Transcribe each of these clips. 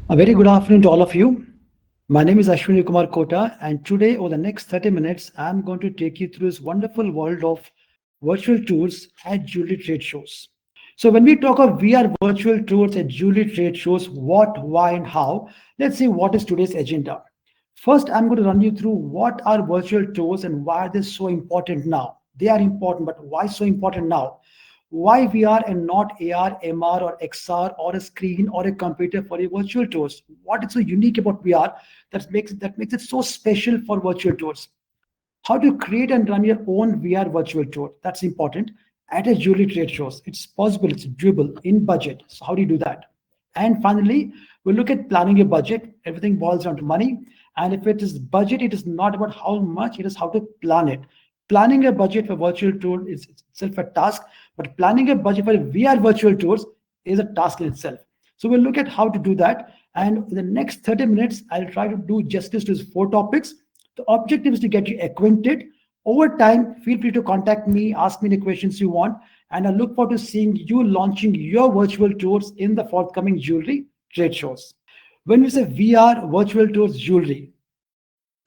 A very good afternoon to all of you. My name is Ashwini Kumar Kota, and today, over the next 30 minutes, I'm going to take you through this wonderful world of virtual tours at jewelry trade shows. So, when we talk of VR virtual tours at jewelry trade shows, what, why, and how, let's see what is today's agenda. First, I'm going to run you through what are virtual tours and why they're so important now. They are important, but why so important now? Why VR and not AR, MR, or XR, or a screen or a computer for a virtual tours? What is so unique about VR that makes it so special for virtual tours? How to create and run your own VR virtual tour? That's important at a jewelry trade shows. It's possible, it's doable in budget. So how do you do that? And finally, we'll look at planning your budget. Everything boils down to money. And if it is budget, it is not about how much, it is how to plan it. Planning a budget for virtual tour is itself a task, but planning a budget for VR virtual tours is a task in itself. So we'll look at how to do that. And in the next 30 minutes, I'll try to do justice to these four topics. The objective is to get you acquainted. Over time, feel free to contact me, ask me the questions you want, and I look forward to seeing you launching your virtual tours in the forthcoming jewelry trade shows. When we say VR virtual tours jewelry,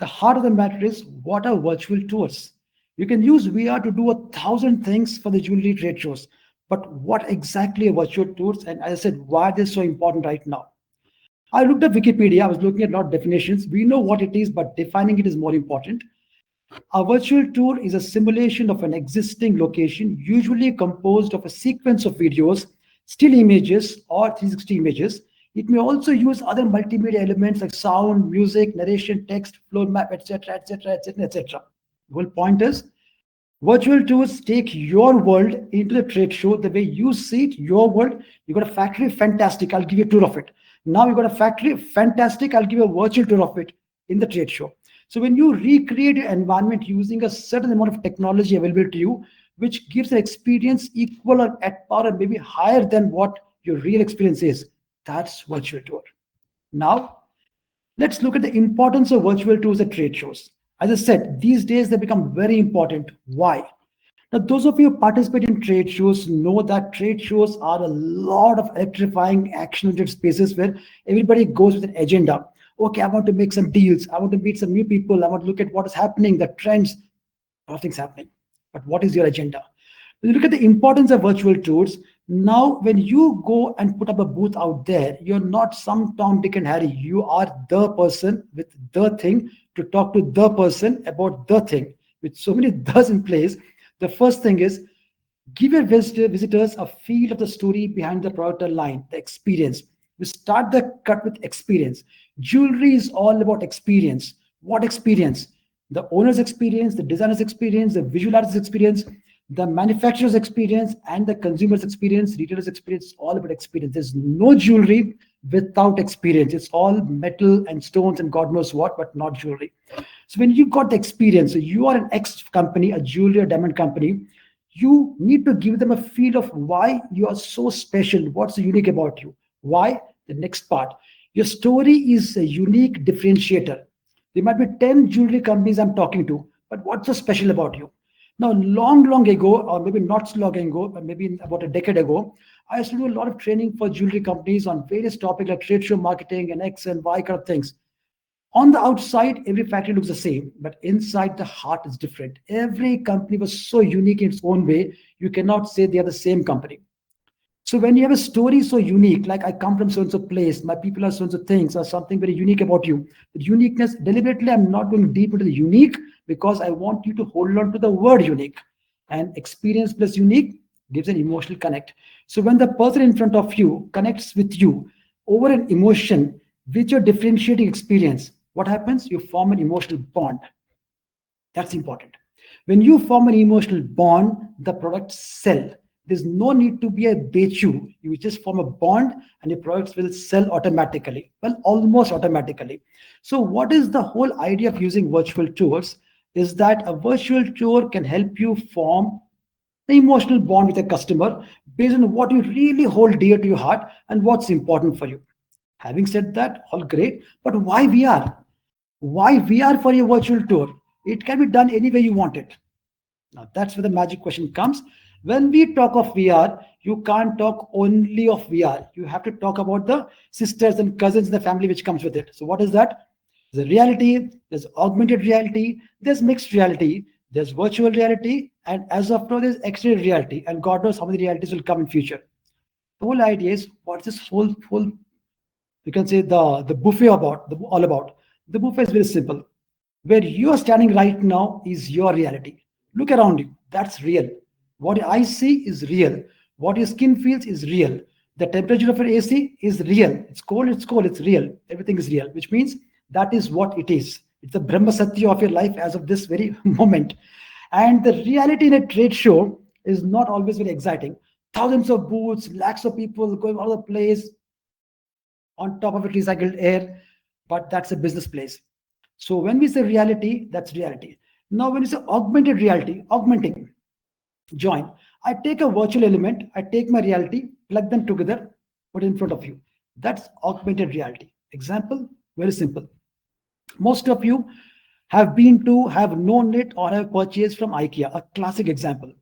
the heart of the matter is what are virtual tours? You can use VR to do 1,000 things for the jewelry trade shows, but what exactly are virtual tours? And as I said, why they're so important right now? I looked at Wikipedia, I was looking at a lot of definitions. We know what it is, but defining it is more important. A virtual tour is a simulation of an existing location, usually composed of a sequence of videos, still images, or 360 images. It may also use other multimedia elements like sound, music, narration, text, floor map, etc., etc., etc., etc. The whole point is virtual tours take your world into the trade show the way you see it, your world. You got a factory, fantastic. I'll give you a tour of it. Now you got a factory, fantastic. I'll give you a virtual tour of it in the trade show. So when you recreate your environment using a certain amount of technology available to you, which gives an experience equal or at par or maybe higher than what your real experience is, that's virtual tour. Now, let's look at the importance of virtual tours at trade shows. As I said, these days they become very important. Why? Now, those of you who participate in trade shows know that trade shows are a lot of electrifying, action-oriented spaces where everybody goes with an agenda. Okay, I want to make some deals. I want to meet some new people. I want to look at what is happening, the trends, a lot of things happening. But what is your agenda? When you look at the importance of virtual tours, now when you go and put up a booth out there, you're not some Tom, Dick, and Harry. You are the person with the thing to talk to the person about the thing. With so many does in place, the first thing is give your visitors a feel of the story behind the product or line, the experience. We start the cut with experience. Jewelry is all about experience. What experience? The owner's experience, the designer's experience, the visual artist's experience, the manufacturer's experience, and the consumer's experience, retailer's experience. It's all about experience. There's no jewelry without experience. It's all metal and stones and God knows what, but not jewelry. So when you got the experience, so you are an X company, a jewelry or diamond company, you need to give them a feel of why you are so special, what's so unique about you. Why? The next part. Your story is a unique differentiator. There might be 10 jewelry companies I'm talking to, but what's so special about you? Now, long ago, or maybe not so long ago, but maybe about a decade ago, I used to do a lot of training for jewelry companies on various topics like trade show marketing and X and Y kind of things. On the outside, every factory looks the same, but inside the heart is different. Every company was so unique in its own way, you cannot say they are the same company. So when you have a story so unique, like I come from so and so place, my people are so and so things, or something very unique about you, the uniqueness, deliberately, I'm not going deep into the unique because I want you to hold on to the word unique. And experience plus unique gives an emotional connect. So when the person in front of you connects with you over an emotion with your differentiating experience, what happens? You form an emotional bond. That's important. When you form an emotional bond, the product sell. There's no need to be a bechu. You just form a bond and your products will sell automatically. Well, almost automatically. So what is the whole idea of using virtual tours? Is that a virtual tour can help you form the emotional bond with a customer based on what you really hold dear to your heart and what's important for you. Having said that, all great, but why VR? Why VR for your virtual tour? It can be done any way you want it. Now, that's where the magic question comes. When we talk of VR, you can't talk only of VR. You have to talk about the sisters and cousins in the family which comes with it. So what is that? There's reality, there's augmented reality, there's mixed reality, there's virtual reality, and as of now, there's extended reality. And God knows how many realities will come in future. The whole idea is what's this whole you can say the buffet about all about. The buffet is very simple. Where you are standing right now is your reality. Look around you. That's real. What I see is real. What your skin feels is real. The temperature of your AC is real. It's cold, it's real. Everything is real, which means that is what it is. It's the Brahma Satya of your life as of this very moment. And the reality in a trade show is not always very exciting. Thousands of booths, lakhs of people going all over the place, on top of it recycled air, but that's a business place. So when we say reality, that's reality. Now when we say augmented reality, augmenting, join. I take a virtual element, I take my reality, plug them together, put it in front of you. That's augmented reality. Example, very simple. Most of you have known it or have purchased from IKEA, a classic example.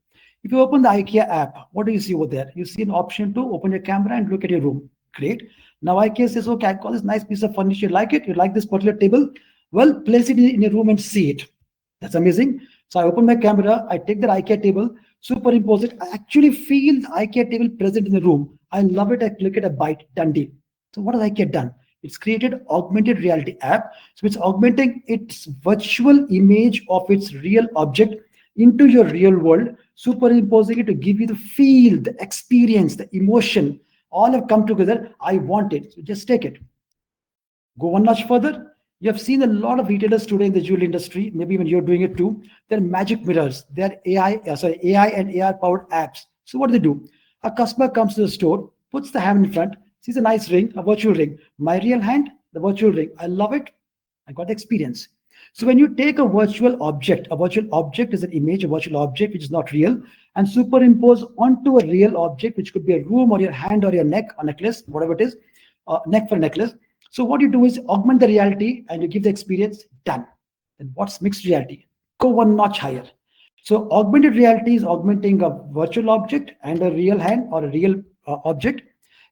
If you open the IKEA app, what do you see over there? You see an option to open your camera and look at your room. Great. Now IKEA says, okay, I got this nice piece of furniture. You like it? You like this particular table? Well, place it in your room and see it. That's amazing. So I open my camera, I take the IKEA table, superimpose it. I actually feel the IKEA table present in the room. I love it. I click it, a bite, done deal. So what has IKEA done? It's created augmented reality app. So it's augmenting its virtual image of its real object into your real world, superimposing it to give you the feel, the experience, the emotion. All have come together. I want it. So just take it. Go one notch further. You have seen a lot of retailers today in the jewelry industry. Maybe even you're doing it too. They're magic mirrors. They're AI and AR powered apps. So what do they do? A customer comes to the store, puts the hand in front, sees a nice ring, a virtual ring. My real hand, the virtual ring. I love it. I got the experience. So when you take a virtual object is an image, a virtual object which is not real, and superimpose onto a real object, which could be a room or your hand or your neck or necklace, whatever it is, neck for necklace. So what you do is augment the reality and you give the experience, done. Then what's mixed reality? Go one notch higher. So augmented reality is augmenting a virtual object and a real hand or a real object.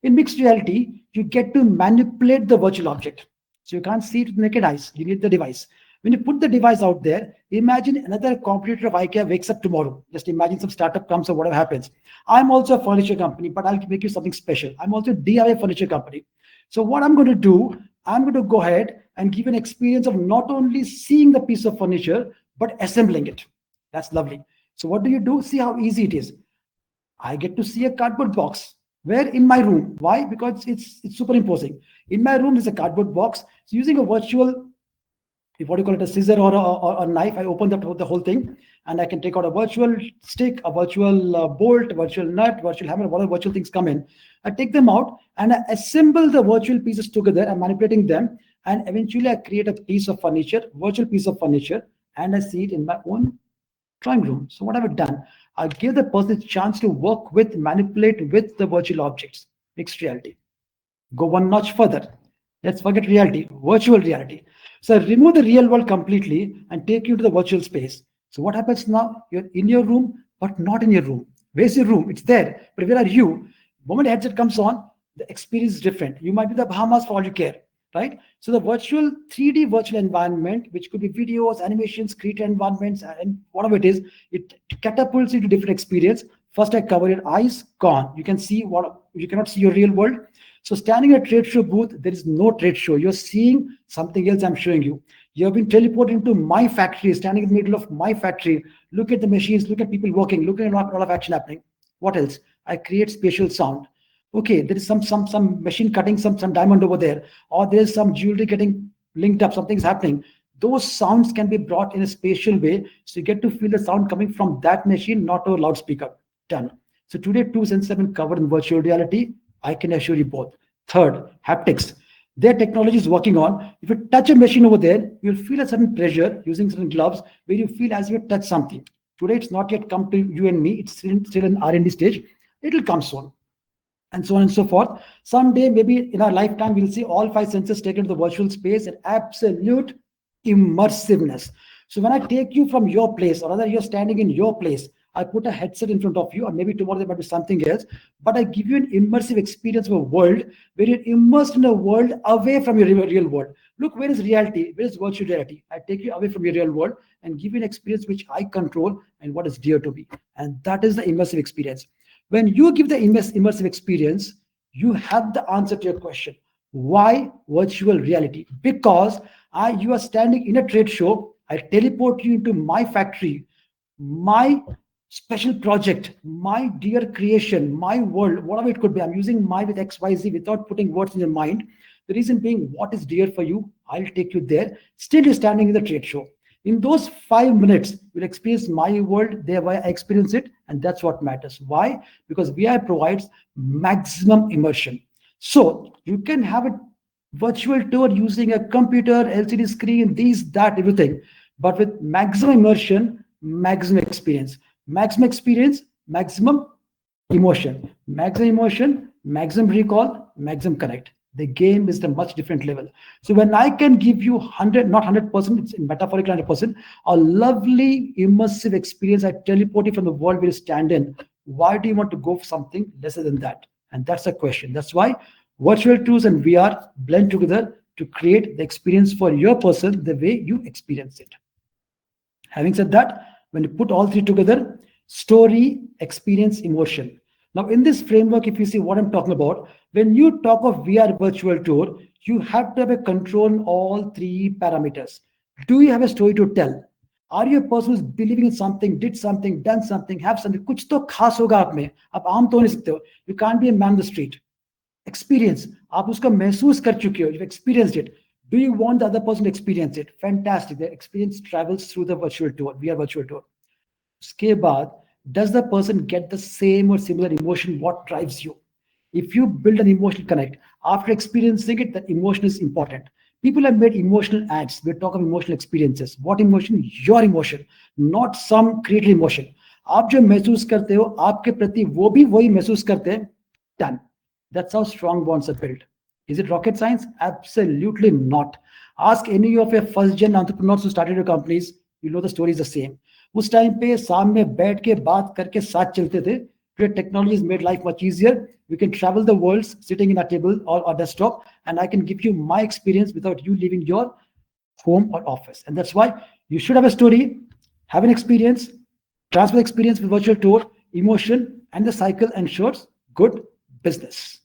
In mixed reality, you get to manipulate the virtual object. So you can't see it with naked eyes. You need the device. When you put the device out there, imagine another competitor of IKEA wakes up tomorrow. Just imagine some startup comes or whatever happens. I'm also a furniture company, but I'll make you something special. I'm also a DIY furniture company. So what I'm going to do, I'm going to go ahead and give an experience of not only seeing the piece of furniture, but assembling it. That's lovely. So what do you do? See how easy it is. I get to see a cardboard box. Where? In my room. Why? Because it's superimposing. In my room is a cardboard box. So using a virtual, if what you call it, a scissor or a knife, I open the whole thing and I can take out a virtual stick, a virtual bolt, a virtual nut, virtual hammer, whatever virtual things come in. I take them out and I assemble the virtual pieces together. I'm manipulating them and eventually I create a piece of furniture, virtual piece of furniture, and I see it in my own drawing room. So what have I done? I give the person a chance to work with, manipulate with the virtual objects, mixed reality. Go one notch further. Let's forget reality, virtual reality. So remove the real world completely and take you to the virtual space. So what happens now? You're in your room, but not in your room. Where's your room? It's there. But where are you? The moment the headset comes on, the experience is different. You might be the Bahamas for all you care, right? So the virtual 3D virtual environment, which could be videos, animations, created environments, and whatever it is, it catapults you to different experience. First, I cover your eyes, gone. You can see what you cannot see your real world. So standing at a trade show booth, there is no trade show. You're seeing something else I'm showing you. You have been teleported into my factory, standing in the middle of my factory. Look at the machines, look at people working, look at a lot of action happening. What else? I create spatial sound. Okay, there is some machine cutting some diamond over there, or there's some jewelry getting linked up, something's happening. Those sounds can be brought in a spatial way, so you get to feel the sound coming from that machine, not over loudspeaker. Done. So today, two senses have been covered in virtual reality. I can assure you both. Third, haptics. Their technology is working on. If you touch a machine over there, you'll feel a certain pressure using certain gloves where you feel as if you touch something. Today, it's not yet come to you and me. It's still in R&D stage. It'll come soon. And so on and so forth. Someday, maybe in our lifetime, we'll see all five senses taken to the virtual space and absolute immersiveness. So when I take you from your place, or rather you're standing in your place, I put a headset in front of you, or maybe tomorrow there might be something else, but I give you an immersive experience of a world where you're immersed in a world away from your real world. Look, where is reality? Where is virtual reality? I take you away from your real world and give you an experience which I control and what is dear to me. And that is the immersive experience. When you give the immersive experience, you have the answer to your question. Why virtual reality? Because you are standing in a trade show. I teleport you into my factory, my special project, my dear creation, my world, whatever it could be. I'm using my with XYZ without putting words in your mind. The reason being, what is dear for you, I'll take you there. Still, you're standing in the trade show. In those 5 minutes, you'll experience my world, thereby I experience it, and that's what matters. Why? Because VR provides maximum immersion. So you can have a virtual tour using a computer, LCD screen, these, that, everything, but with maximum immersion, maximum experience. Maximum experience, maximum emotion. Maximum emotion, maximum recall, maximum connect. The game is a much different level. So when I can give you 100, not 100%, it's in metaphorical 100%, a lovely immersive experience, I teleport you from the world where you stand in. Why do you want to go for something lesser than that? And that's a question. That's why virtual tools and VR blend together to create the experience for your person the way you experience it. Having said that, when you put all three together, story, experience, emotion. Now, in this framework, if you see what I'm talking about, when you talk of VR virtual tour, you have to have a control on all three parameters. Do you have a story to tell? Are you a person who's believing in something, did something, done something, have something? कुछ तो खास होगा आप में. आप आम तो नहीं सकते हो. You can't be a man on the street. Experience. आप उसका महसूस कर चुके हो. You've experienced it. Do you want the other person to experience it? Fantastic. The experience travels through the virtual tour, VR virtual tour. उसके बाद, does the person get the same or similar emotion? What drives you? If you build an emotional connect, after experiencing it, the emotion is important. People have made emotional ads. We talk of emotional experiences. What emotion? Your emotion, not some created emotion. आप जो महसूस करते हो आपके प्रति वो भी वही महसूस करते हैं. Done. That's how strong bonds are built. Is it rocket science? Absolutely not. Ask any of your first gen entrepreneurs who started your companies. You know the story is the same. उस time पे सामने बैठ के बात करके साथ चलते थे. Today technology has made life much easier. We can travel the world sitting in a table or desktop, and I can give you my experience without you leaving your home or office. And that's why you should have a story, have an experience, transfer experience with virtual tour, emotion, and the cycle ensures good business.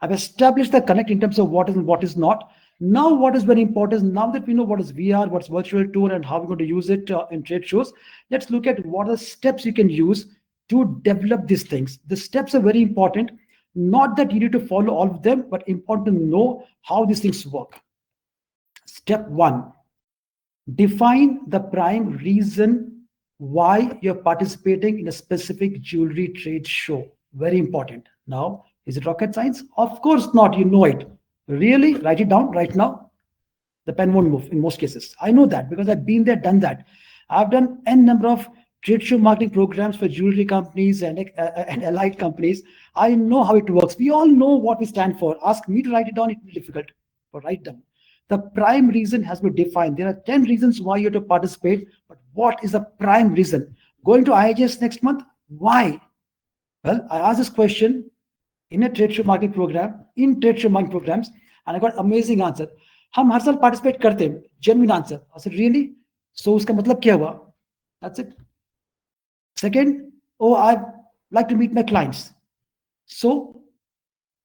I've established the connect in terms of what is and what is not. Now, what is very important is now that we know what is VR, what's virtual tour, and how we're going to use it in trade shows, let's look at what are the steps you can use to develop these things. The steps are very important. Not that you need to follow all of them, but important to know how these things work. Step one, define the prime reason why you're participating in a specific jewelry trade show. Very important. Now, is it rocket science? Of course not. You know it. Really? Write it down right now. The pen won't move in most cases. I know that because I've been there, done that. I've done n number of trade show marketing programs for jewelry companies and allied companies. I know how it works. We all know what we stand for. Ask me to write it down, it will be difficult. But write down. The prime reason has been defined. There are 10 reasons why you have to participate, but what is the prime reason? Going to IHS next month? Why? Well, I asked this question in a trade show marketing program, in trade show marketing programs, and I got amazing answer. हम हर साल participate करते हैं. Genuine answer. I said, really? So उसका मतलब क्या हुआ? That's it. Second, oh, I like to meet my clients. So,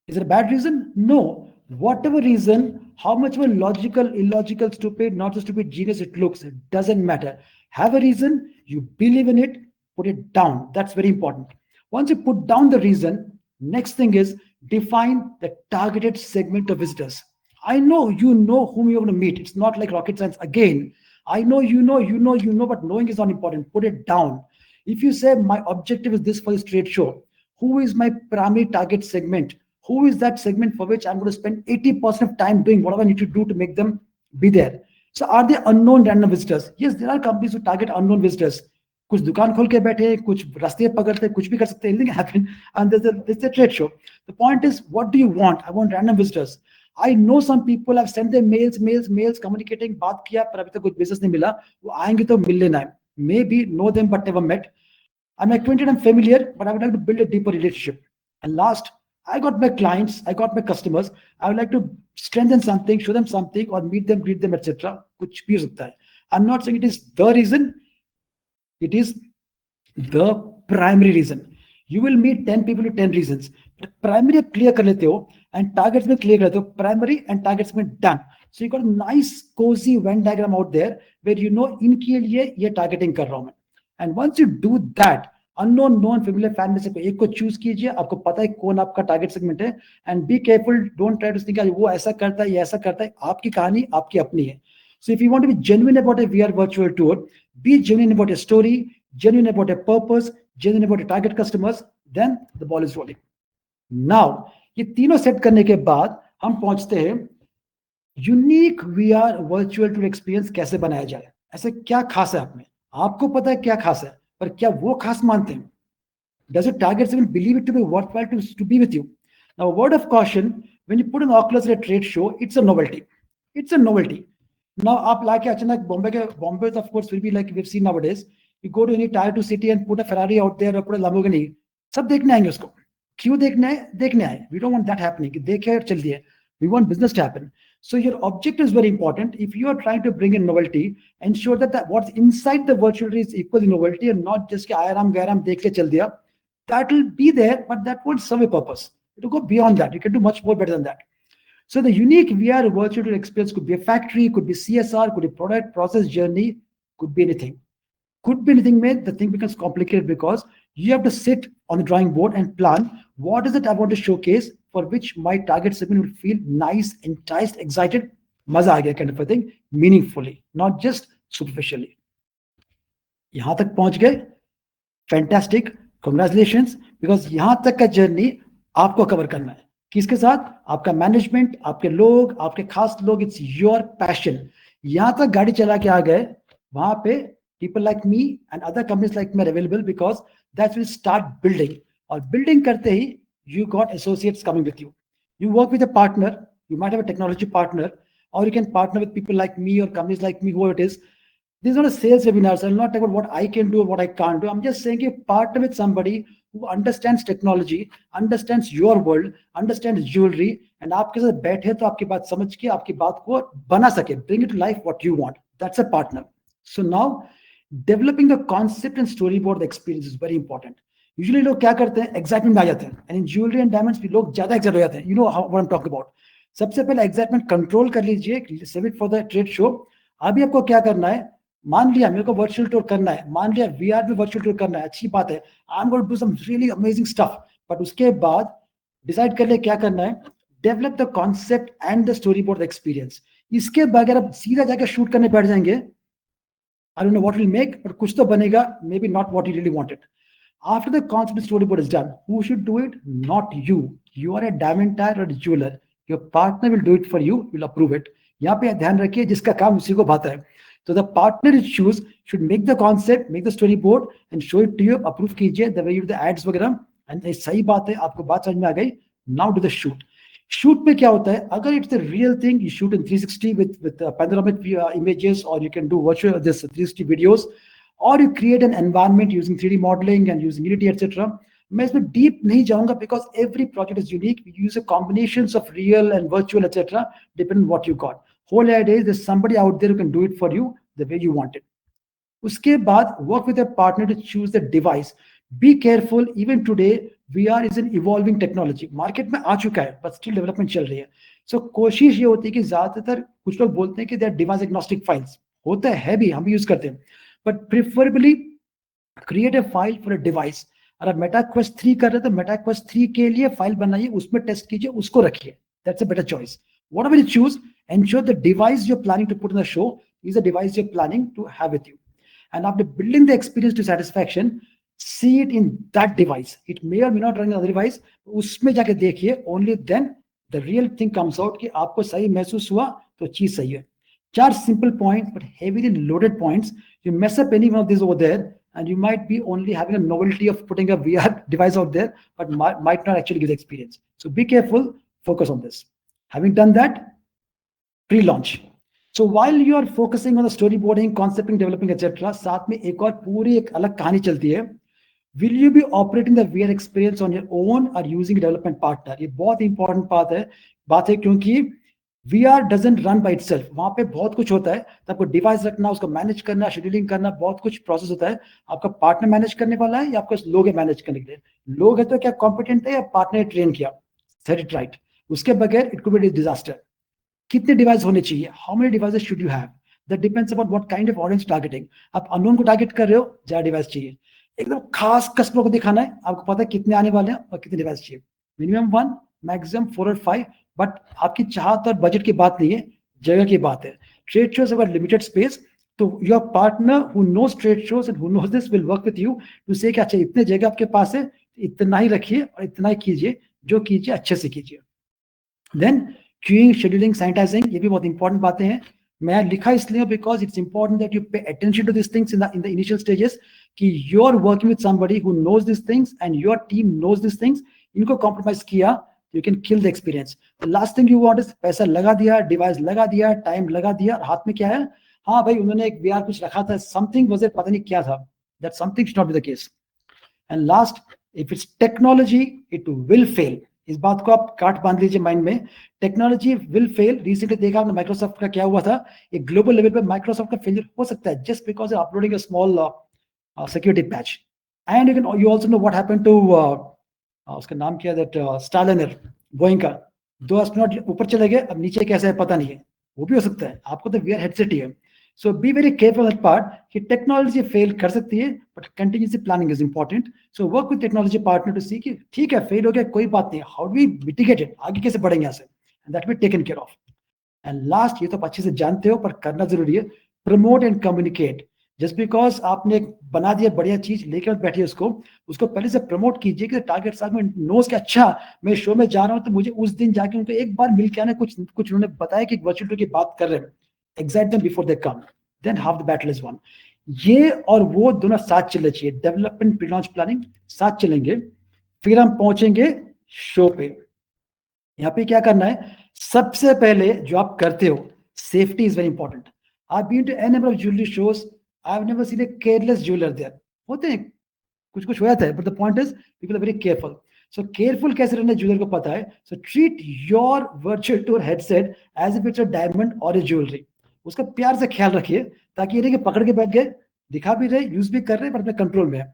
is it a bad reason? No. Whatever reason, how much of a logical, illogical, stupid, not so stupid, genius it looks, it doesn't matter. Have a reason, you believe in it, put it down. That's very important. Once you put down the reason, next thing is define the targeted segment of visitors. I know you know whom you're going to meet. It's not like rocket science again. I know you know, but knowing is not important. Put it down. If you say my objective is this for this trade show, who is my primary target segment? Who is that segment for which I'm going to spend 80% of time doing whatever I need to do to make them be there? So are they unknown random visitors? Yes, there are companies who target unknown visitors. कुछ दुकान खोल के बैठे, कुछ रास्ते पकड़ते, कुछ भी कर सकते, anything happen, and there's a trade show. The point is, what do you want? I want random visitors. I know some people have sent their mails, communicating, बात किया, पर अभी तक कुछ business नहीं मिला. वो आएंगे तो मिल लेना है. Maybe know them but never met. I'm acquainted, I'm familiar, but I would like to build a deeper relationship. And last, I got my clients, I got my customers. I would like to strengthen something, show them something, or meet them, greet them, etc. कुछ भी हो सकता है. I'm not saying it is the reason, it is the primary reason. You will meet 10 people with 10 reasons. But primary आप clear कर लेते हो and targets में clear कर लेते हो. Primary and targets में done. So you got a nice cozy Venn diagram out there where you know इनके लिए ये targeting कर रहा हूं मैं. And once you do that, unknown, known, familiar fan में से कोई एक को choose कीजिए. आपको पता है कौन आपका target segment है. And be careful, don't try to think वो ऐसा करता है, ये ऐसा करता है. आपकी कहानी आपकी अपनी है. So if you want to be genuine about a VR virtual tour, be genuine about your story, genuine about your purpose, genuine about your target customers, then the ball is rolling. Now, ये तीनों set करने के बाद हम पहुंचते हैं unique VR virtual tour experience कैसे बनाया जाए. ऐसे क्या खास है आप में, आपको पता है क्या खास है, पर क्या वो खास मानते हैं? Does your target even believe it to be worthwhile to be with you? Now, a word of caution: when you put an Oculus at a trade show, it's a novelty. It's a novelty. Now, आप लाके अचानक Bombay of course will be like we've seen nowadays. You go to any tier 2 city and put a Ferrari out there or put a Lamborghini. सब देखने आएंगे उसको. क्यों देखने आए? देखने आए. We don't want that happening. कि देखे और चल दिए. We want business to happen. So your objective is very important. If you are trying to bring in novelty, ensure that what's inside the virtual is equal in novelty and not just कि आयाराम गैराम देख के चल दिया. That will be there, but that won't serve a purpose. It will go beyond that. You can do much more better than that. So the unique VR virtual experience could be a factory, could be CSR, could be product, process, journey, could be anything. Could be anything, made the thing becomes complicated because you have to sit on the drawing board and plan what is it I want to showcase for which my target segment will feel nice, enticed, excited, maza aa gaya kind of a thing, meaningfully, not just superficially. यहाँ तक पहुंच गए, fantastic, congratulations, because यहां तक का journey आपको cover करना है. किसके साथ? आपका मैनेजमेंट, आपके लोग, आपके खास लोग. It's your passion. यहां तक गाड़ी चला के आ गए, वहां पे people like me and other companies like me are available because that will start building. और building करते ही you got associates coming with you. You work with a partner. You might have a technology partner, or you can partner with people like me or companies like me, whoever it is. This is not a sales webinar, so I'm not talking about what I can do or what I can't do. I'm just saying partner with somebody who understands technology, understands your world, understands jewelry, and आपके साथ बैठे तो आपकी बात समझ के आपकी बात को बना सके, bring it to life what you want. That's a partner. So now, developing the concept and storyboard the experience is very important. Usually लोग क्या करते हैं, excitement में आ जाते हैं, and in jewelry and diamonds भी लोग ज्यादा excited हो जाते हैं. You know what I'm talking about. सबसे पहले excitement control कर लीजिए, save it for the trade show. अभी आपको क्या करना है, मान लिया मेरे को वर्चुअल टूर करना है, मान लिया वीआर में वर्चुअल टूर करना है, अच्छी बात है, I am going to do some really amazing stuff. But उसके बाद डिसाइड कर ले क्या करना है, develop the concept and the storyboard experience. इसके बगैर आप सीधा जाकर शूट करने बैठ जाएंगे, I don't know what will make, but कुछ तो बनेगा, maybe not what you really wanted. After the concept storyboard is done, who should do it? Not you. You are a diamond tire or a jeweler. Your partner will do it for you, will approve it. यहाँ पे ध्यान रखिए, जिसका काम उसी को भाता है. So the partner you choose should make the concept, make the storyboard, and show it to you. Approve कीजिए, the way you do the ads वगैरह. And ये सही बात है, आपको बात समझ में आ गई. Now do the shoot. Shoot में क्या होता है? अगर it's the real thing, you shoot in 360 with panoramic images, or you can do virtual this 360 videos, or you create an environment using 3D modeling and using Unity, etc. मैं इसमें deep नहीं जाऊंगा because every project is unique. We use a combinations of real and virtual, etc. depending on what you got. Whole idea is there's somebody out there who can do it for you the way you want it. उसके बाद work with a partner to choose the device. Be careful, even today VR is an evolving technology. Market में आ चुका है, but still development चल रही है. So कोशिश ये होती है कि ज्यादातर कुछ लोग बोलते हैं कि they are device agnostic files. होता है भी, हम भी यूज करते हैं, but preferably create a file for a device. अगर मेटा क्वेस्ट 3 कर रहे हैं तो मेटा क्वेस्ट 3 के लिए फाइल बनाइए, उसमें टेस्ट कीजिए, उसको रखिए. That's a better choice. Whatever you choose, ensure the device you're planning to put in the show is the device you're planning to have with you. And after building the experience to satisfaction, see it in that device. It may or may not run in another device. उसमें जाके देखिए, only then the real thing comes out कि आपको सही महसूस हुआ तो चीज सही है. 4 simple points, but heavily loaded points. You mess up any one of these over there, and you might be only having a novelty of putting a VR device out there, but might not actually give the experience. So be careful, focus on this. Having done that, pre-launch. So while you are focusing on the storyboarding, concepting, developing, etc., साथ में एक और पूरी एक अलग कहानी चलती है. Will you be operating the VR experience on your own और यूजिंग डेवलपमेंट पार्टनर? ये बहुत इंपॉर्टेंट बात है क्योंकि VR doesn't run by itself, वहां पे बहुत कुछ होता है। तो आपको डिवाइस रखना, उसको मैनेज करना, शेड्यूलिंग करना, बहुत कुछ प्रोसेस होता है। आपका पार्टनर मैनेज करने वाला है या आपके लोग है मैनेज करने के लिए? लोग है तो क्या कॉम्पिटेंट है या पार्टनर ने ट्रेन किया? Set it right. उसके बगैर इट कुड बी डिजास्टर। कितने डिवाइस होने चाहिए? How many devices should you have? That depends upon what kind of audience targeting. आप अननोन को टारगेट कर रहे हो, ज्यादा डिवाइस चाहिए। एकदम खास कस्टमर को दिखाना है, आपको पता है कितने आने वाले हैं और कितने डिवाइस चाहिए। मिनिमम वन, मैक्सिमम 4 और 5। बट आपकी चाहत और बजट की बात नहीं है, जगह की बात है। ट्रेड शोज अगर लिमिटेड स्पेस, तो your partner who knows trade shows and who knows this will work with you to see क्या चाहिए। इतने जगह आपके पास है, इतना ही रखिए और इतना ही कीजिए, जो कीजिए अच्छे से कीजिए। देन क्यूइंग, शेड्यूलिंग, सैनिटाइजिंग, ये भी बहुत इंपॉर्टेंट बातें हैं। मैं लिखा इसलिए because it's important that you pay attention to this things in the initial stages, कि you are working with somebody who knows this things and your team knows this things. इनको कॉम्प्रोमाइज किया, you can kill the experience. The last thing you want is पैसा लगा दिया, device लगा दिया, time लगा दिया, और हाथ में क्या है? हाँ भाई, उन्होंने एक VR कुछ रखा था, समथिंग वाज इट, पता नहीं क्या था। That something should not be the case. And last, if it's technology, it will fail. इस बात को आप काट बांध लीजिए माइंड में। Technology will fail. रिसेंटली देखा आपने माइक्रोसॉफ्ट का क्या हुआ था। एक ग्लोबल लेवल पे माइक्रोसॉफ्ट का फेलियर हो सकता है just because uploading a small security patch. And you also know what happened to, उसका नाम क्या है, दैट स्टारलाइनर, बोइंग का। 2 एस्ट्रोनॉट ऊपर चले गए, अब नीचे कैसे है पता नहीं है। वो भी हो सकता है, आपको तो VR हेडसेट ही है। So be very careful that part, कि टेक्नोलॉजी फेल कर सकती है, but continuity planning is important. So work with technology partner to see कि ठीक है फेल हो गया, कोई बात नहीं, how do we mitigate it, आगे कैसे बढ़ेंगे यहाँ से, and that be taken care of. And last, ये तो आप अच्छे से जानते हो पर करना जरूरी है, promote and communicate. Just because आपने बना दिया बढ़िया चीज, लेकर बैठिए उसको, उसको पहले से प्रमोट कीजिए कि टारगेट साथ में नोज के अच्छा, मैं शो में जा रहा हूँ तो मुझे उस दिन जाके उनको एक बार मिल के आना, कुछ कुछ उन्होंने बताया कि वर्चुअल टूर की बात कर रहे हैं, excite them before they come, than half the battle is one. ये और वो दोनों साथ चलने चाहिए, डेवलपमेंट प्री लॉन्च प्लानिंग साथ चलेंगे, फिर हम पहुंचेंगे शो पे। यहाँ पे क्या करना है, सबसे पहले जो आप करते हो, safety is very important. I been to an number of jewellery shows, I have never seen a careless jeweller there. होते हैं, कुछ कुछ हो जाता है, but the point is people are very careful. So careful कैसे रहना ज्वेलर को पता है। So treat your virtual tour headset as if it's a diamond और ए ज्वेलरी। उसका प्यार से ख्याल रखिए, ताकि ये नहीं कि पकड़ के बैठ गए, दिखा भी रहे, यूज भी कर रहे, पर अपने कंट्रोल में है।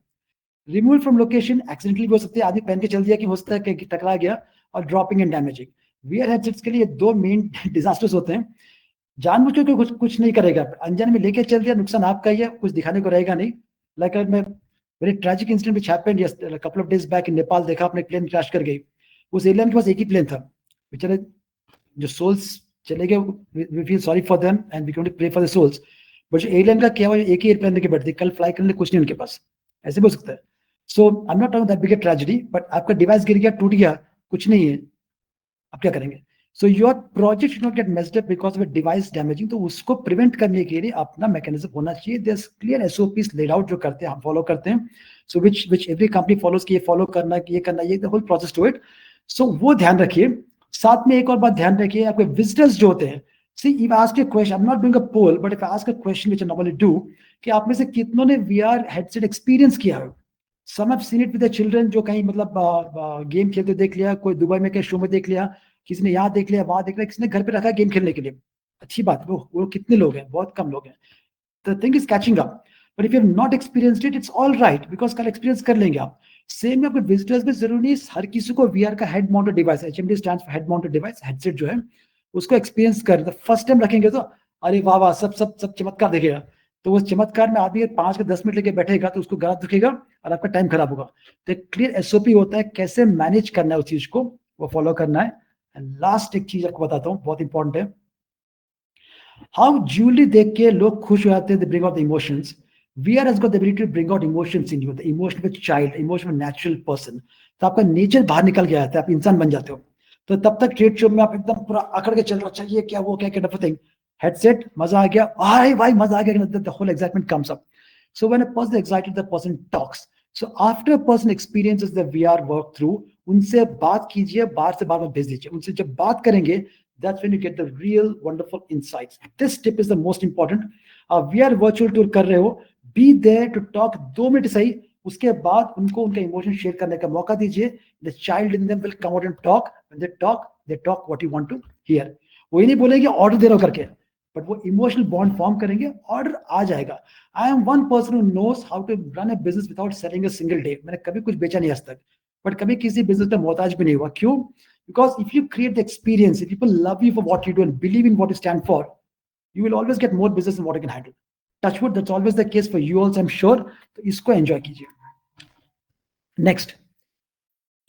रिमूव फ्रॉम लोकेशन, एक्सीडेंटली भी हो सकते हैं, आदमी पहन के चल दिया कि हो सकता है कि टकरा गया, और dropping and damaging. VR headsets के लिए दो मेन डिजास्टर्स होते हैं। जानबूझ के कोई कुछ कुछ नहीं करेगा, अनजाने में लेके चल दिया, नुकसान आपका ही है, कुछ दिखाने को रहेगा नहीं। लाइक मैं very tragic incident which happened couple of days back in Nepal, देखा आपने, प्लेन क्रैश कर गई। उस एयरलाइन के पास एक ही प्लेन था, बेचारे जो सोल्स चले गए, we feel sorry for them and we can only pray for the souls. But जो एयरलाइन का क्या हुआ, एक ही एयरप्लेन लेके बैठ दी, कल फ्लाई करने के लिए कुछ नहीं उनके पास। ऐसे भी हो सकता है। So I am not talking that big a tragedy, but आपका डिवाइस गिर गया, टूट गया, कुछ नहीं है, आप क्या करेंगे? So your project should not gate messed up because of device damaging. तो उसको प्रिवेंट करने के लिए अपना मैकेनिज्म होना चाहिए। There clear SOPs laid out, जो करते हैं हम फॉलो करते हैं। So which every company follows, कि ये फॉलो करना, कि ये करना, ये the whole process to it. So वो ध्यान रखिए। साथ में एक और बात ध्यान रखिए, आपके विजिटर्स जो होते हैं, see if ask a question, I am not doing a poll, but if ask a question which I normally do, कि आप में से कितनों ने VR हेडसेट एक्सपीरियंस किया है? Some have seen it with the children, जो कहीं मतलब गेम खेलते देख लिया, कोई दुबई में कहीं शो में देख लिया, किसी ने यहाँ देख लिया, वहां देख लिया, किसी ने घर पे रखा गेम खेलने के लिए। अच्छी बात, वो कितने लोग हैं? बहुत कम लोग हैं। The thing is catching up. But if you have not experienced it, it's all right, because कल एक्सपीरियंस कर लेंगे आप। सेम में आपके विजिटर्स में जरूरी नहीं हर किसी को VR का head mounted device, HMD stands for head mounted device, headset जो है, उसको एक्सपीरियंस कर फर्स्ट टाइम रखेंगे तो अरे वाह वाह, सब सब सब चमत्कार देखेगा। तो उस चमत्कार में आदमी 5 के 10 मिनट लेके बैठेगा तो उसको गला दुखेगा और आपका टाइम खराब होगा। तो एक क्लियर SOP होता है, कैसे मैनेज करना है उस चीज को, वो फॉलो करना है। एंड लास्ट एक चीज आपको बताता हूँ, बहुत इंपॉर्टेंट है। हाउ ज्वेलरी देख के लोग खुश हो जाते हैं, they bring out the emotions. VR has got the ability to bring out emotions in you, the emotion of a child, emotion of a natural person। तो आपका नेचर बाहर निकल के आता है, आप इंसान बन जाते हो। तो तब तक ट्रेड शो में आप एकदम पूरा अकड़ के चल रहे हो, अच्छा ये क्या, वो क्या, kind of a thing। Headset, मजा आ गया, अरे भाई मजा आ गया, the whole excitement comes up। So when a person is excited, the person talks। So after a person experiences the VR work through, उनसे बात कीजिए, बाहर से बार बार भेज दीजिए। उनसे जब बात करेंगे, that's when you get the real wonderful insights। This tip is the most important। VR virtual tour कर रहे हो, be there to talk, 2 minute सही उसके बाद उनको उनका इमोशन शेयर करने का मौका दीजिए. The child in them will come out and talk. When they talk what you want to hear. वो ये नहीं बोलेंगे ऑर्डर दे रहा हूं करके, बट वो इमोशनल बॉन्ड फॉर्म करेंगे, ऑर्डर आ जाएगा. I am one person who knows how to run a business without selling a single day. मैंने कभी कुछ बेचा नहीं आज तक, बट कभी किसी बिजनेस में मोहताज भी नहीं हुआ. क्यों? Because if you create the experience, if people love you for what you do and believe in what you stand for, you will always get more business than what you can handle. Touch wood, that's always the case for you also, I'm sure. तो इसको enjoy कीजिए. Next,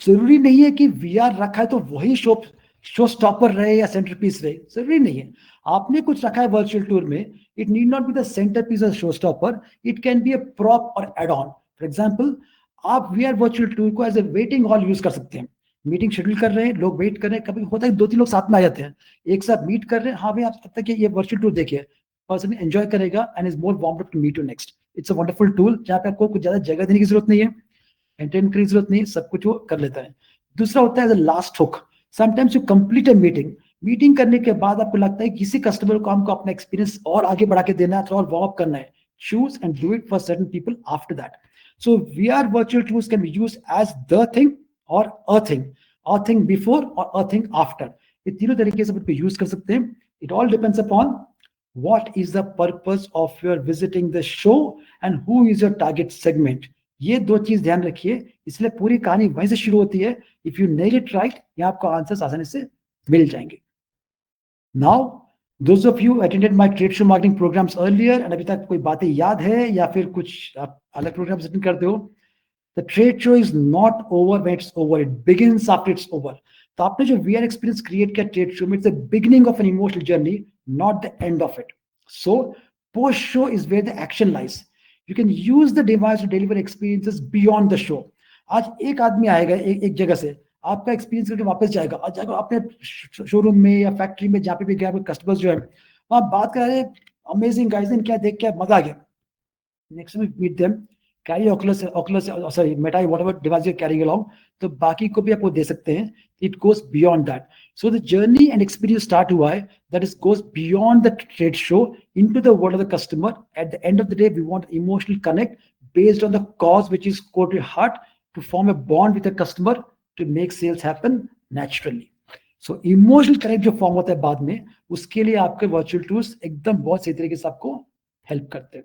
जरूरी नहीं है कि VR रखा है तो वही शो स्टॉपर रहे या सेंटर पीस रहे. जरूरी नहीं है. आपने कुछ रखा है वर्चुअल टूर में, it need not be the centre piece और show stopper. It can be a prop और एड ऑन. फॉर एग्जाम्पल, आप VR वर्चुअल टूर को as a waiting hall use कर सकते हैं. मीटिंग शेड्यूल कर रहे हैं, लोग वेट कर रहे हैं, कभी होता है 2-3 लोग साथ में आ जाते हैं, एक साथ मीट कर रहे हैं. हाँ भाई, आप तब तक ये वर्चुअल टूर देखिए, पर्सन एंजॉय करेगा and is more warmed up to meet you next. It's a wonderful tool जहाँ पे आपको कुछ ज्यादा जगह देने की जरूरत नहीं है, एंटरटेन की जरूरत नहीं, सब कुछ वो कर लेता है. दूसरा होता है last hook. Sometimes you complete a meeting करने के बाद आपको लगता है किसी कस्टमर को हमको अपना एक्सपीरियंस और आगे बढ़ा के देना है, थोड़ा और वार्म अप करना है. Choose and do it for certain people after that. So VR virtual tools can be used as the thing or a thing before or a thing after. ये तीनों तरीके से आप यूज कर सकते हैं. It all depends upon what is the purpose of your visiting the show and who is your target segment. ये दो चीज ध्यान रखिए, इसलिए पूरी कहानी वहीं से शुरू होती है. If you nail it right, यहाँ आपको आंसर्स आसानी से मिल जाएंगे. Now those of you attended my trade show marketing programs earlier and अभी तक कोई बातें याद है या फिर कुछ आप अलग प्रोग्राम्स अटेंड करते हो, the trade show is not over when it's over, it begins after it's over. तो आपने जो VR experience create किया ट्रेड शो में, it's the beginning of an emotional journey, not the end of it. So post show is where the action lies. You can use the device to deliver experiences beyond the show. आज एक आदमी आएगा एक जगह से, आपका experience करके वापस जाएगा, आज जाएगा अपने शोरूम में या फैक्ट्री में जहाँ पे भी गया, कस्टमर्स जो है वहां बात कर रहे, अमेजिंग गाइस, क्या देख के मजा आ गया. Next time meet them, carry Oculus sorry Meta whatever device you carrying along, तो बाकी को भी आपको दे सकते हैं. It goes beyond that. So the journey and experience start हुआ है, that is goes beyond the trade show into the world of the customer. At the end of the day we want emotional connect based on the cause which is core to heart, to form a bond with the customer, to make sales happen naturally. So emotional connect जो form होता है बाद में, उसके लिए आपके virtual tools एकदम बहुत सही तरीके से आपको हेल्प करते हैं.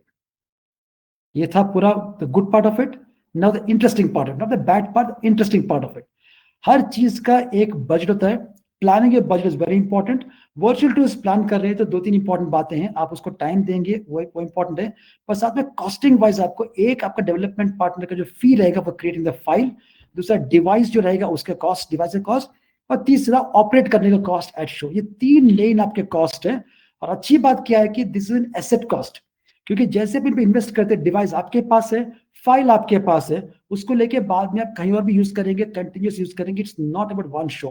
ये था पूरा the good part of it. Now the interesting part of it, not the bad part, interesting part of it. हर चीज का एक बजट होता है. Planning a budget is very important. Virtual tools plan कर रहे हैं तो 2-3 इंपॉर्टेंट बातें हैं. आप उसको टाइम देंगे, वो इंपॉर्टेंट है, पर साथ में कॉस्टिंग वाइज आपको एक आपका डेवलपमेंट पार्टनर का जो फी रहेगा फॉर क्रिएटिंग द फाइल, दूसरा डिवाइस जो रहेगा उसका कॉस्ट, डिवाइस का कॉस्ट, और तीसरा ऑपरेट करने का कॉस्ट एट शो. ये 3 लेन आपके कॉस्ट है. और अच्छी बात क्या है कि this is an asset cost, क्योंकि जैसे भी इन्वेस्ट करते हैं, डिवाइस आपके पास है, फाइल आपके पास है, उसको लेके बाद में आप कहीं और भी यूज करेंगे, कंटिन्यूस यूज करेंगे. It's not about one show,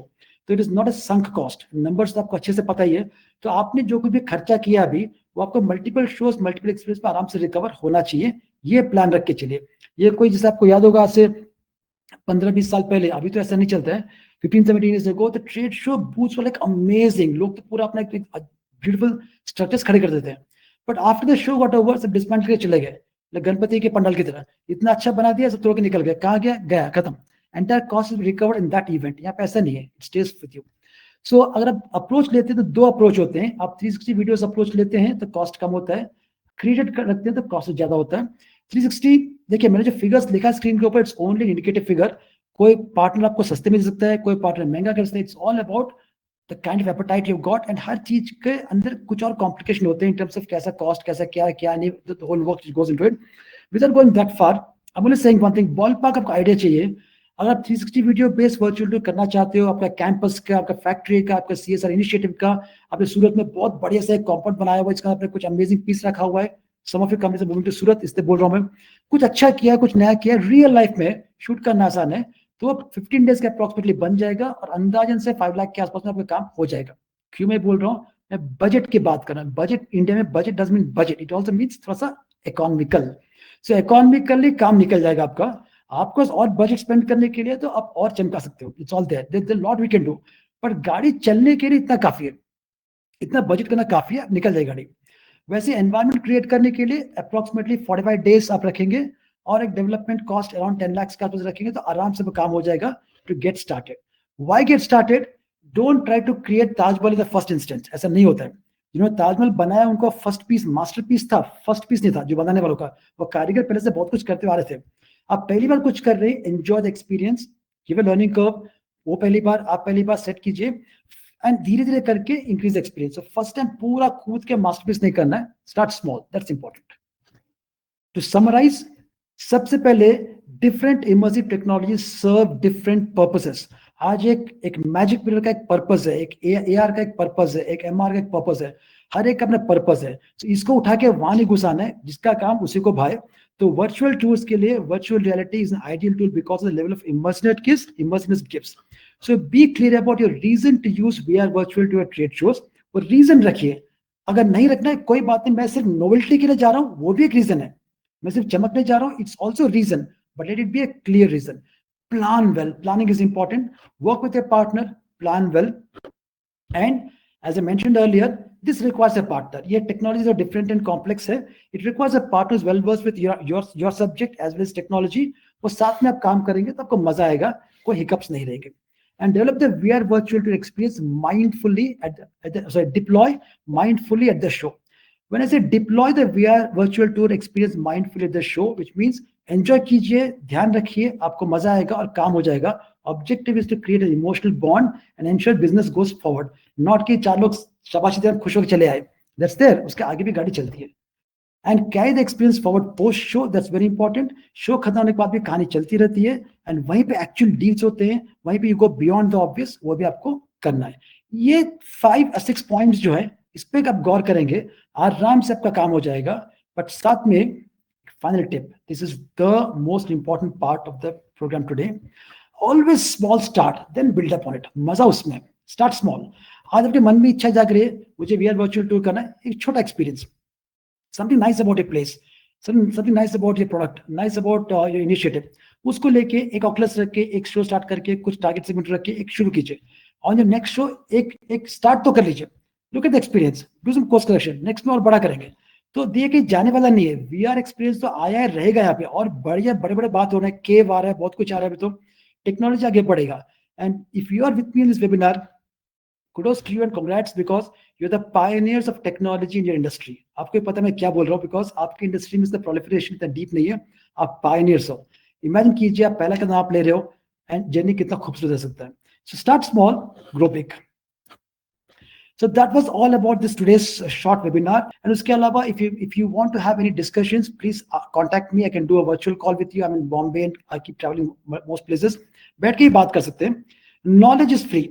तो it is not a sunk cost. Numbers तो आपको अच्छे से पता ही है. तो आपने जो कुछ भी खर्चा किया अभी, वो आपको मल्टीपल शोज, मल्टीपल एक्सपीरियंस पर आराम से रिकवर होना चाहिए. ये प्लान रख के चलिए. ये कोई, जैसे आपको याद होगा, आज से 15-20 साल पहले, अभी तो ऐसा नहीं चलता है, 15-17 ईयर्स अगो, तो trade show booths were like amazing. लोग तो पूरा अपना ब्यूटीफुल स्ट्रक्चर्स खड़े कर देते हैं. But after the show got over, सब डिस्मेंटल के चले गए, गणपति के पंडाल की तरह. इतना अच्छा बना दिया, सब तोड़ के निकल गया. कहाँ गया खत्म. Entire cost is recovered in that event. यहाँ पे ऐसा नहीं है, इट स्टेज विद यू. सो अगर आप अप्रोच लेते हैं तो 2 अप्रोच होते हैं. आप 360 वीडियोस अप्रोच लेते हैं तो कॉस्ट कम होता है, क्रिएटेड रखते हैं तो कॉस्ट ज्यादा होता है. 360, देखिए मैंने जो फिगर्स लिखा है स्क्रीन के ऊपर, इट्स ओनली इंडिकेटिव फिगर. कोई पार्टनर आपको सस्ते में दे सकता है, कोई पार्टनर महंगा कर सकता है. It's all about the kind of appetite you got. And हर चीज के अंदर कुछ और कॉम्प्लिकेशन होते हैं इन टर्म्स ऑफ कैसा कॉस्ट, कैसा क्या नहीं, the whole work goes into it. Without going that far, I am only saying one thing, ball park आपको आइडिया चाहिए. अगर आप 360 वीडियो बेस्ड वर्चुअल टूर करना चाहते हो, आपका कैंपस का, आपका फैक्ट्री का, आपका CSR इनिशिएटिव का, आपने सूरत में बहुत बढ़िया से कॉम्पाउंड बनाया हुआ है, इसका आपने कुछ अमेजिंग पीस रखा हुआ है. Some of your companies are moving to Surat, इसलिए बोल रहा हूं मैं. कुछ अच्छा किया, कुछ नया किया, रियल लाइफ में शूट करना आसान है, तो 15 डेज का अप्रोक्सीमेटली बन जाएगा और अंदाजन से 5 लाख के आसपास में आपका काम हो जाएगा. क्यों मैं बोल रहा हूँ, मैं बजट की बात कर रहा हूँ. बजट इंडिया में, budget doesn't mean budget, it also means थोड़ा सा इकोनॉमिकल. सो इकोनॉमिकली काम निकल जाएगा आपका. आपको और बजट स्पेंड करने के लिए तो आप और चमका सकते हो. It's all there, there is lot we can do. पर गाड़ी चलने के लिए इतना काफी है, इतना बजट करना काफी है, निकल जाएगी गाड़ी. वैसे एनवायरनमेंट क्रिएट करने के लिए अप्रोक्सीमेटली 45 डेज आप रखेंगे. और एक डेवलपमेंट कॉस्ट अराउंड 10 लाख का रखेंगे तो आराम से काम हो जाएगा to get started. Why get started? Don't try to create Taj Mahal in the first instance, ऐसा नहीं होता है। जिन्होंने ताजमहल बनाया उनको फर्स्ट पीस मास्टर पीस था, फर्स्ट पीस नहीं था जो बनाने वालों का, वो कारीगर पहले से बहुत कुछ करते आ रहे थे। आप पहली बार कुछ कर रहे हैं, enjoy the experience, give a learning curve, वो आप पहली बार सेट कीजिए एंड धीरे धीरे करके इंक्रीज एक्सपीरियंस। फर्स्ट टाइम पूरा कूद के मास्टरपीस नहीं करना है, start small, that's important. To summarise, सबसे पहले different immersive technology serve different purposes. आज एक मैजिक मिरर का एक पर्पस है, एक एआर का एक पर्पस है, एक एमआर का एक पर्पस है, हर एक का अपना पर्पस है। तो इसको उठा के वहां नहीं घुसाना है, जिसका काम उसी को भाए। तो वर्चुअल टूर्स के लिए virtual reality is an ideal tool because of the level of immersiveness gives. So be clear about your reason to use VR virtual to trade shows, और रीजन रखिए। अगर नहीं रखना है कोई बात नहीं, मैं सिर्फ नोवेल्टी के लिए जा रहा हूँ, वो भी एक रीजन है। मैं सिर्फ चमकने जा रहा हूँ, it's also reason, but let it be a clear reason. Plan well, planning is important. Work with your partner, plan well. And as I mentioned earlier, this requires a partner. ये technologies are different and complex है, it requires a partner who's well versed with your subject as well as technology। वो साथ में आप काम करेंगे तो आपको मजा आएगा, कोई hiccups नहीं रहेंगे। And develop the VR virtual tour experience mindfully deploy mindfully at the show. When I say deploy the VR virtual tour experience mindfully at the show, which means enjoy कीजिए, ध्यान रखिए, आपको मजा आएगा और काम हो जाएगा। Objective is to create an emotional bond and ensure business goes forward, not कि 4 लोग शाबाशी देकर खुश होकर चले आए, दैट्स देयर, उसके आगे भी गाड़ी चलती है। And carry the experience forward post show, that's very important. Show खत्म होने के बाद भी कहानी चलती रहती है एंड वहीं पे एक्चुअल डील्स होते हैं, वहीं पे you go beyond the obvious, वो भी आपको करना है। ये 5 or 6 पॉइंट्स जो है, इस पे आप गौर करेंगे, आराम से आपका काम हो जाएगा। बट साथ में final tip, this is the most important part of the program today, always small start then build up on it। मजा उसमें, start small। आज आपके मन में इच्छा जाग रही है मुझे VR virtual tour करना है, एक छोटा experience, something nice about your place, something nice about your product, nice about your initiative, उसको लेके एक ऑकलस रख के एक शो स्टार्ट करके कुछ टारगेट सेगमेंट रख के एक शुरू कीजिए। ऑन योर नेक्स्ट शो एक स्टार्ट तो कर लीजिए, look at the experience, do some course correction, next में और बड़ा करेंगे। तो दिए कहीं जाने वाला नहीं है, वीआर एक्सपीरियंस तो आया है, रहेगा यहाँ पे, और बढ़िया बड़े बड़े बात हो रहे हैं, केव आ रहा है, बहुत कुछ आ रहा है, तो टेक्नोलॉजी आगे बढ़ेगा। And if you are with me in this webinar, kudos to you and congrats because you're the pioneers of technology in your industry। आपको पता मैं क्या बोल रहा हूँ, बिकॉज आपकी इंडस्ट्री में प्रोलिफरेशन इतना डीप नहीं है, आप पायनियर्स हो। इमेजिन कीजिए आप पहला कदम आप ले रहे हो एंड जर्नी कितना खूबसूरत हो सकता है। So start small, grow big. So that was all about this today's short webinar. And उसके अलावा if you want to have any discussions, please contact me. I can do a virtual call with you. I'm in Bombay and I keep traveling most places. बैठ के ही बात कर सकते हैं। Knowledge is free.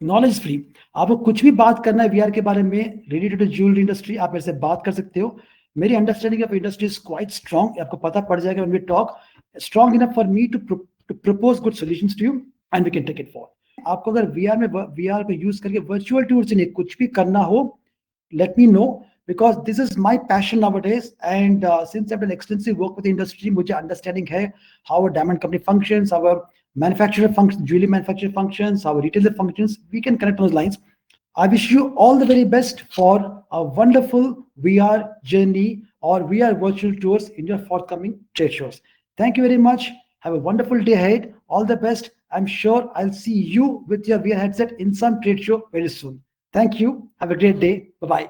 Knowledge is free. आपको कुछ भी बात करना है VR के बारे में related to jewelry industry, आप मेरे से बात कर सकते हो। मेरी understanding of industry is quite strong, आपको पता पड़ जाएगा when we talk, strong enough for me to propose good solutions to you and we can take it forward। आपको अगर VR को यूज करके वर्चुअल टूर से नहीं कुछ भी करना हो, let me know because this is my passion nowadays and since I've done extensive work with the industry, मुझे understanding है how a diamond company functions, how a manufacturer functions, jewelry manufacturer functions, how a retailer functions. We can connect on those lines. I wish you all the very best for a wonderful VR journey or VR virtual tours in your forthcoming trade shows. Thank you very much. Have a wonderful day ahead. All the best. I'm sure I'll see you with your VR headset in some trade show very soon. Thank you. Have a great day. Bye-bye.